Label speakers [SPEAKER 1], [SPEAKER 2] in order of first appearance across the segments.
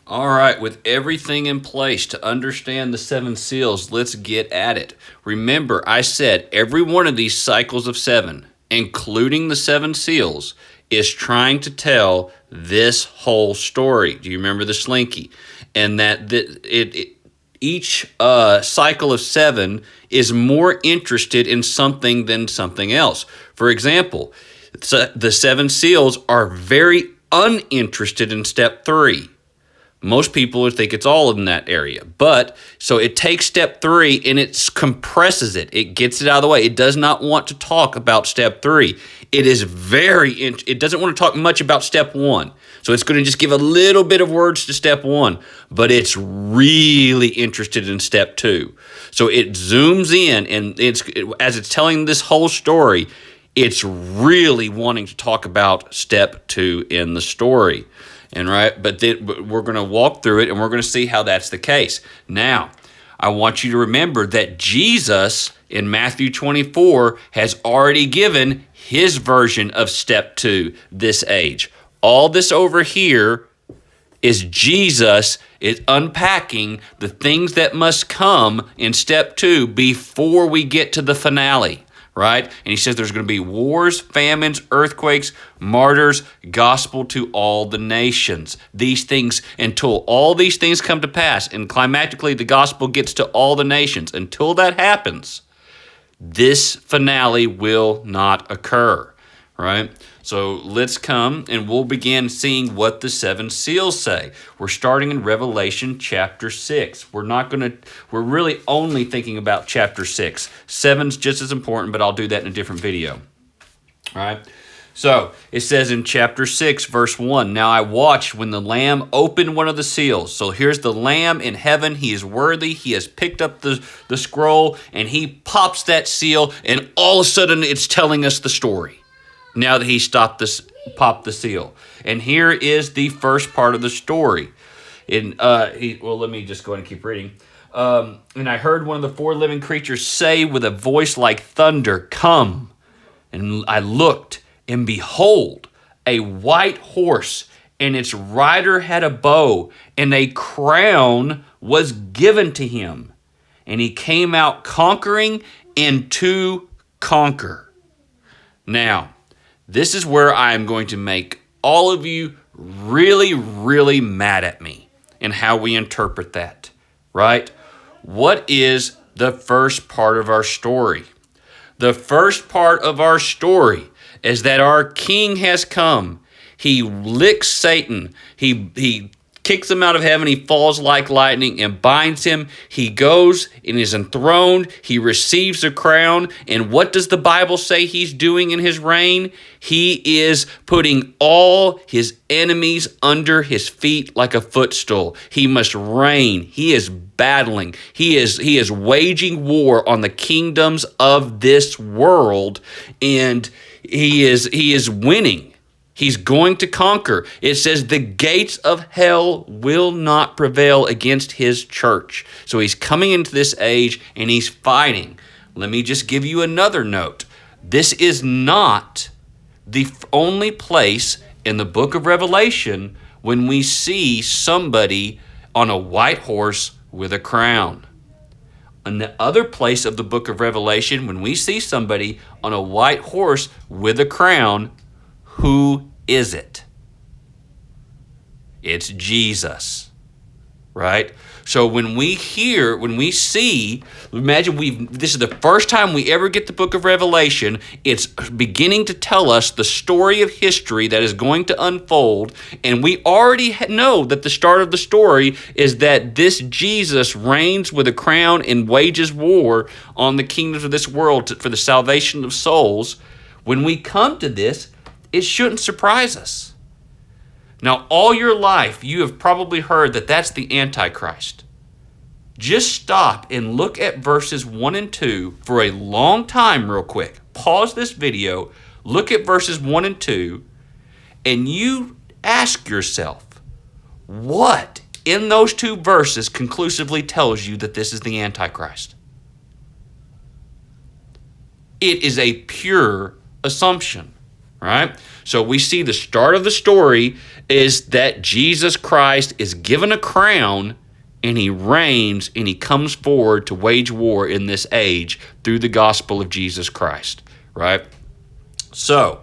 [SPEAKER 1] All right, with everything in place to understand the seven seals, let's get at it. Remember, I said every one of these cycles of seven, including the seven seals, is trying to tell this whole story. Do you remember the slinky? And that each cycle of seven is more interested in something than something else. For example, the seven seals are very uninterested in step 3. Most people would think it's all in that area. But so it takes step 3 and it compresses it. It gets it out of the way. It does not want to talk about step 3. It is it doesn't want to talk much about step 1. So it's going to just give a little bit of words to step 1, but it's really interested in step 2. So it zooms in, and as it's telling this whole story, it's really wanting to talk about step 2 in the story. But we're going to walk through it, and we're going to see how that's the case. Now, I want you to remember that Jesus in Matthew 24 has already given his version of step 2 this age. All this over here is Jesus is unpacking the things that must come in step 2 before we get to the finale. Right? And he says there's going to be wars, famines, earthquakes, martyrs, gospel to all the nations. These things, until all these things come to pass, and climactically the gospel gets to all the nations, until that happens, this finale will not occur. Right? So let's come and we'll begin seeing what the seven seals say. We're starting in Revelation chapter 6. We're really only thinking about chapter 6. 7's just as important, but I'll do that in a different video. All right. So it says in chapter 6, verse 1, "Now I watched when the Lamb opened one of the seals." So here's the Lamb in heaven. He is worthy. He has picked up the scroll, and he pops that seal, and all of a sudden it's telling us the story. Now that he popped the seal. And here is the first part of the story. Let me just go ahead and keep reading. "And I heard one of the 4 living creatures say with a voice like thunder, 'Come.' And I looked, and behold, a white horse, and its rider had a bow, and a crown was given to him. And he came out conquering and to conquer." Now, this is where I am going to make all of you really, really mad at me and how we interpret that, right? What is the first part of our story? The first part of our story is that our king has come. He licks Satan. He kicks him out of heaven. He falls like lightning and binds him. He goes and is enthroned. He receives a crown. And what does the Bible say he's doing in his reign? He is putting all his enemies under his feet like a footstool. He must reign. He is battling. He is waging war on the kingdoms of this world, and he is winning. He's going to conquer. It says the gates of hell will not prevail against his church. So he's coming into this age and he's fighting. Let me just give you another note. This is not the only place in the book of Revelation when we see somebody on a white horse with a crown. In the other place of the book of Revelation, when we see somebody on a white horse with a crown, who is it? It's Jesus, right? So when we see, imagine this is the first time we ever get the book of Revelation. It's beginning to tell us the story of history that is going to unfold, and we already know that the start of the story is that this Jesus reigns with a crown and wages war on the kingdoms of this world for the salvation of souls. When we come to this, it shouldn't surprise us. Now, all your life, you have probably heard that that's the Antichrist. Just stop and look at verses 1 and 2 for a long time real quick. Pause this video, look at verses 1 and 2, and you ask yourself, what in those 2 verses conclusively tells you that this is the Antichrist? It is a pure assumption. right? So we see the start of the story is that Jesus Christ is given a crown and he reigns and he comes forward to wage war in this age through the gospel of Jesus Christ, right? So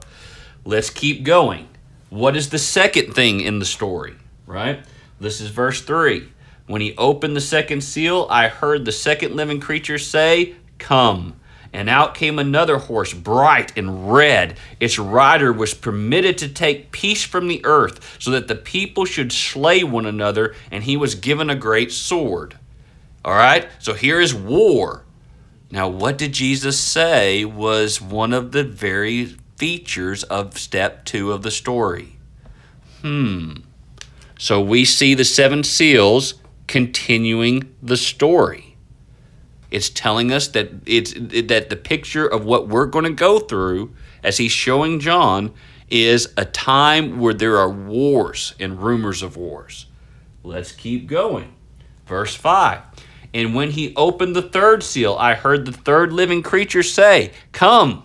[SPEAKER 1] let's keep going. What is the second thing in the story, right? This is verse 3. When he opened the second seal, I heard the second living creature say, "Come." And out came another horse, bright and red. Its rider was permitted to take peace from the earth, so that the people should slay one another, and he was given a great sword. All right, so here is war. Now, what did Jesus say was one of the very features of step 2 of the story? So we see the 7 seals continuing the story. It's telling us that that the picture of what we're going to go through, as he's showing John, is a time where there are wars and rumors of wars. Let's keep going. Verse 5. And when he opened the third seal, I heard the third living creature say, "Come."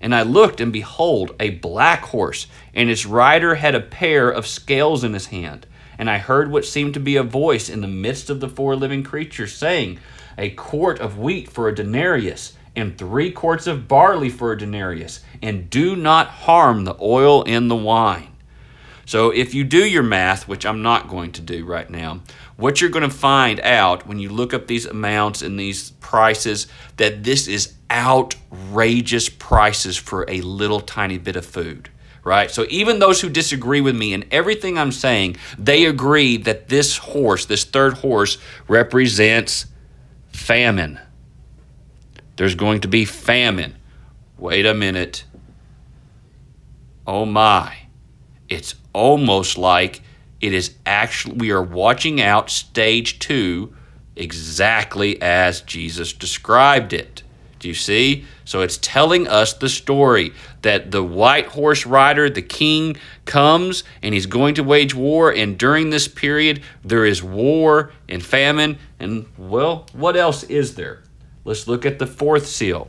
[SPEAKER 1] And I looked, and behold, a black horse, and its rider had a pair of scales in his hand. And I heard what seemed to be a voice in the midst of the 4 living creatures, saying, "A quart of wheat for a denarius, and 3 quarts of barley for a denarius, and do not harm the oil and the wine." So if you do your math, which I'm not going to do right now, what you're going to find out when you look up these amounts and these prices, that this is outrageous prices for a little tiny bit of food. Right? So even those who disagree with me in everything I'm saying, they agree that this horse, this third horse, represents famine. There's going to be famine. Wait a minute. Oh my. It's almost like it is actually, we are watching out stage 2 exactly as Jesus described it. Do you see? So it's telling us the story that the white horse rider, the king, comes and he's going to wage war. And during this period, there is war and famine. And, well, what else is there? Let's look at the 4th seal.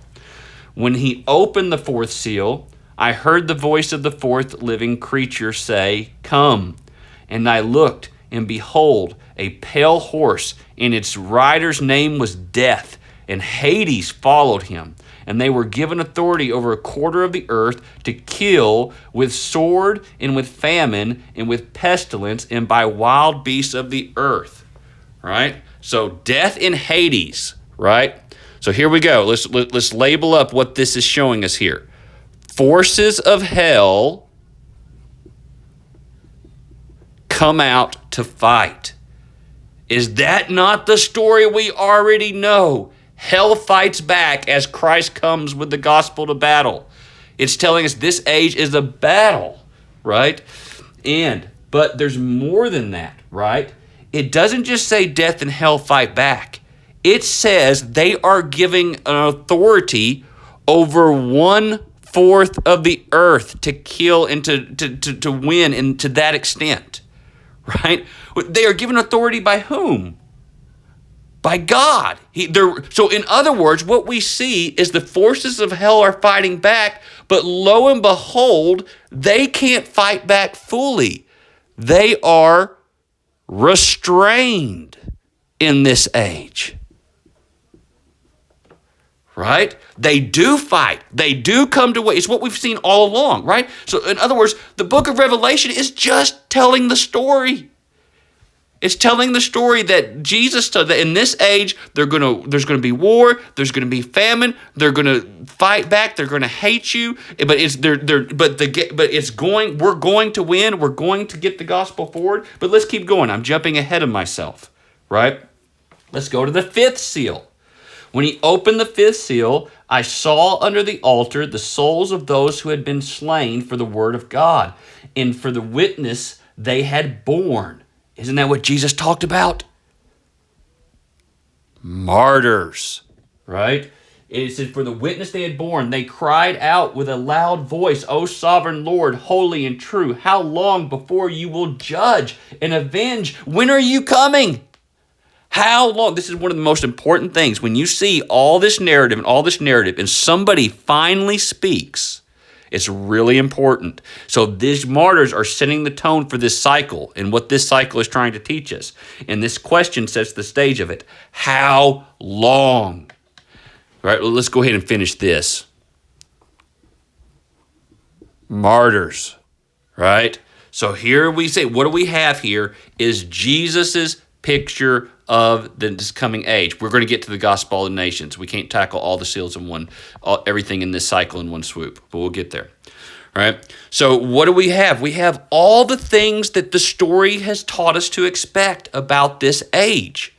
[SPEAKER 1] When he opened the 4th seal, I heard the voice of the 4th living creature say, "Come." And I looked, and behold, a pale horse, and its rider's name was Death. And Hades followed him, and they were given authority over a quarter of the earth to kill with sword and with famine and with pestilence and by wild beasts of the earth. Right? So death and Hades, right? So here we go. Let's label up what this is showing us here. Forces of hell come out to fight. Is that not the story we already know? Hell fights back as Christ comes with the gospel to battle. It's telling us this age is a battle, right? But there's more than that, right? It doesn't just say death and hell fight back. It says they are giving an authority over 1/4 of the earth to kill and to win, and to that extent, right? They are given authority by whom? By God. So in other words, what we see is the forces of hell are fighting back, but lo and behold, they can't fight back fully. They are restrained in this age. Right? They do fight. They do come to wait. It's what we've seen all along, right? So in other words, the book of Revelation is just telling the story. It's telling the story that Jesus, that in this age, there's going to be war, there's going to be famine, they're going to fight back, they're going to hate you, but we're going to win, we're going to get the gospel forward. But let's keep going. I'm jumping ahead of myself, right? Let's go to the 5th seal. When he opened the 5th seal, I saw under the altar the souls of those who had been slain for the word of God and for the witness they had borne. Isn't that what Jesus talked about? Martyrs, right? It says, for the witness they had borne, they cried out with a loud voice, "O sovereign Lord, holy and true, how long before you will judge and avenge? When are you coming?" How long? This is one of the most important things. When you see all this narrative, and somebody finally speaks, It's really important. So these martyrs are setting the tone for this cycle and what this cycle is trying to teach us. And this question sets the stage of it. How long? All right, well, let's go ahead and finish this. Martyrs, right? So here we say, what do we have here is Jesus's picture of this coming age. We're going to get to the gospel of the nations. We can't tackle all the seals in everything in this cycle in one swoop, but we'll get there. All right. So what do we have? We have all the things that the story has taught us to expect about this age.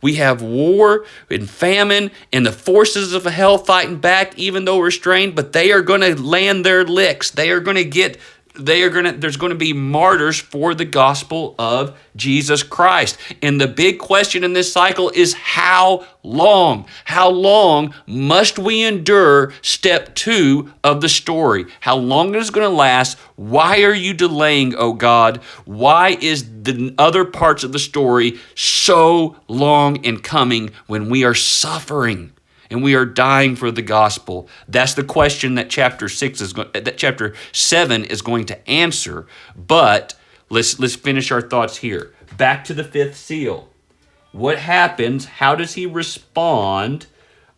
[SPEAKER 1] We have war and famine and the forces of hell fighting back, even though restrained, but they are going to land their licks. There's going to be martyrs for the gospel of Jesus Christ. And the big question in this cycle is how long? How long must we endure step 2 of the story? How long is it going to last? Why are you delaying, oh God? Why is the other parts of the story so long in coming when we are suffering and we are dying for the gospel? That's the question that chapter 7 is going to answer. But let's finish our thoughts here. Back to the 5th seal. What happens? How does he respond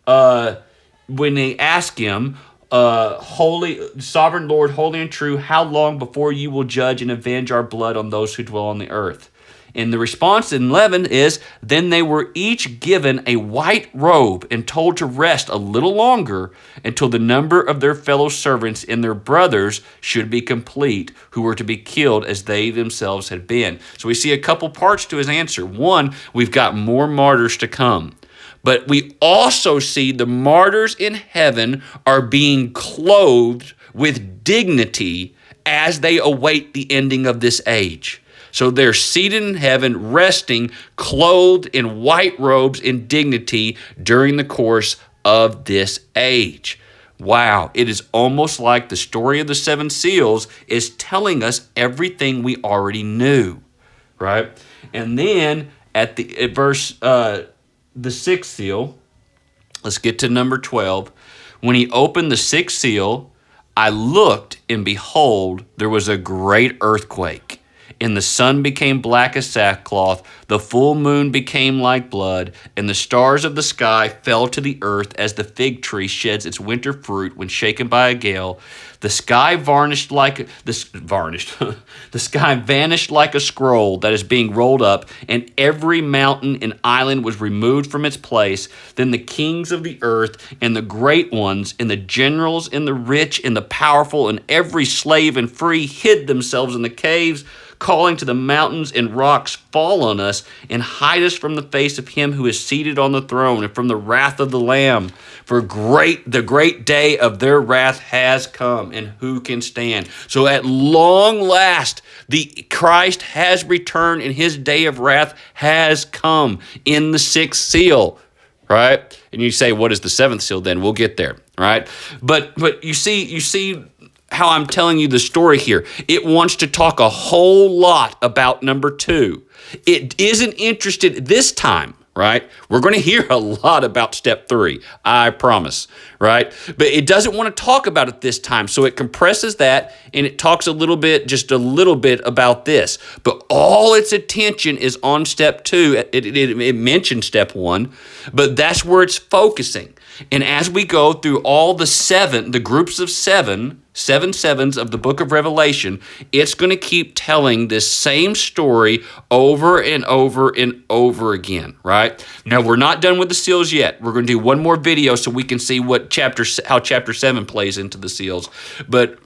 [SPEAKER 1] when they ask him, holy, sovereign Lord, holy and true, how long before you will judge and avenge our blood on those who dwell on the earth? And the response in 11 is, then they were each given a white robe and told to rest a little longer until the number of their fellow servants and their brothers should be complete, who were to be killed as they themselves had been. So we see a couple parts to his answer. One, we've got more martyrs to come. But we also see the martyrs in heaven are being clothed with dignity as they await the ending of this age. So they're seated in heaven, resting, clothed in white robes in dignity during the course of this age. Wow, it is almost like the story of the 7 seals is telling us everything we already knew, right? And then at verse the 6th seal, let's get to number 12. When he opened the 6th seal, I looked, and behold, there was a great earthquake. And the sun became black as sackcloth, the full moon became like blood, and the stars of the sky fell to the earth as the fig tree sheds its winter fruit when shaken by a gale. The sky vanished like a scroll that is being rolled up, and every mountain and island was removed from its place. Then the kings of the earth and the great ones and the generals and the rich and the powerful and every slave and free hid themselves in the caves, calling to the mountains and rocks, fall on us and hide us from the face of him who is seated on the throne and from the wrath of the Lamb. For the great day of their wrath has come, and who can stand? So at long last, the Christ has returned, and his day of wrath has come in the 6th seal, right? And you say, what is the 7th seal then? We'll get there, right? But you see how I'm telling you the story here. It wants to talk a whole lot about number 2. It isn't interested this time, right? We're going to hear a lot about step 3, I promise, right? But it doesn't want to talk about it this time, so it compresses that, and it talks just a little bit about this. But all its attention is on step 2. It mentioned step 1, but that's where it's focusing. And as we go through all the groups of seven sevens of the book of Revelation, it's going to keep telling this same story over and over and over again, right? Now, we're not done with the seals yet. We're going to do one more video so we can see how chapter 7 plays into the seals. But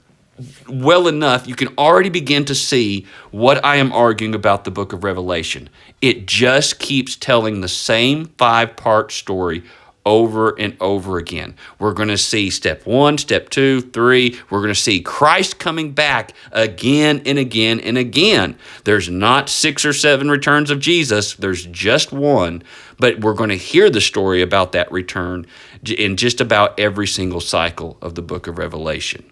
[SPEAKER 1] well enough, you can already begin to see what I am arguing about the book of Revelation. It just keeps telling the same 5-part story over and over again. We're going to see step 1, step 2, 3. We're going to see Christ coming back again and again and again. There's not 6 or 7 returns of Jesus. There's just one. But we're going to hear the story about that return in just about every single cycle of the book of Revelation.